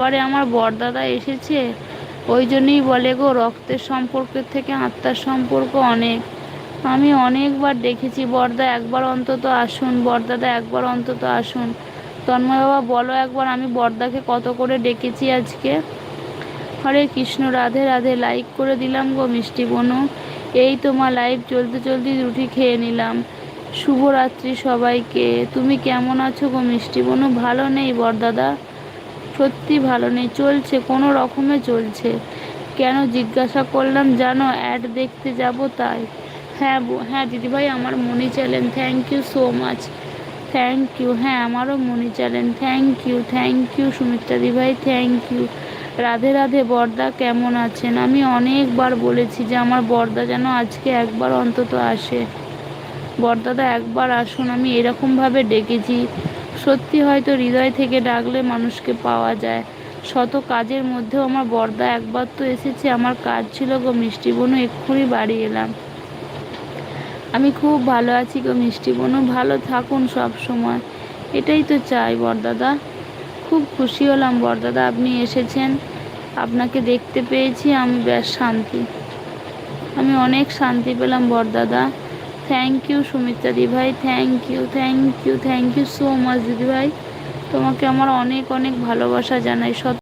পরে আমার বড়দাদা এসেছে, ওই জন্যই বলে গো রক্তের সম্পর্কের থেকে আত্মার সম্পর্ক অনেক। আমি অনেকবার দেখেছি, বড়দা একবার অন্তত আসুন, বড়দাদা একবার অন্তত আসুন। তন্ময় বাবা বলো একবার আমি বড়দাকে কত করে ডেকেছি আজকে। হরে কৃষ্ণ, রাধে রাধে। লাইক করে দিলাম গো মিষ্টি বনু। এই তোমার লাইভ চলতে চলতে রুটি খেয়ে নিলাম। শুভরাত্রি সবাইকে। তুমি কেমন আছো গো মিষ্টি বনু? ভালো নেই বড়দাদা, সত্যি ভালো নেই, চলছে কোনো রকমে চলছে। কেন জিজ্ঞাসা করলাম জানো? অ্যাড দেখতে যাব তাই। হ্যাঁ হ্যাঁ দিদিভাই, আমার Moni channel, thank you so much, thank you. হ্যাঁ আমারও Moni channel, thank you Sumitra দিদিভাই, থ্যাংক ইউ। রাধে রাধে। বড়দা কেমন আছেন? আমি অনেকবার বলেছি যে আমার বড়দা যেন আজকে একবার অন্তত আসে। বড়দাদা একবার আসুন, আমি এরকমভাবে ডেকেছি। সত্যি হয়তো হৃদয় থেকে ডাকলে মানুষকে পাওয়া যায়। শত কাজের মধ্যেও আমার বড়দা একবার তো এসেছে। আমার কাজ ছিল গো মিষ্টি বনু, এক্ষুনি বাড়ি এলাম। আমি খুব ভালো আছি গো মিষ্টি বনু, ভালো থাকুন সব সময়, এটাই তো চাই বড়দাদা। খুব খুশি হলাম বড়দাদা আপনি এসেছেন, আপনাকে দেখতে পেয়েছি, আমি বেশ শান্তি, আমি অনেক শান্তি পেলাম বড়দাদা। থ্যাংক ইউ সুমিত্রা দিদিভাই, থ্যাংক ইউ সো মাচ দিদিভাই। তোমাকে আমার অনেক অনেক ভালোবাসা জানাই।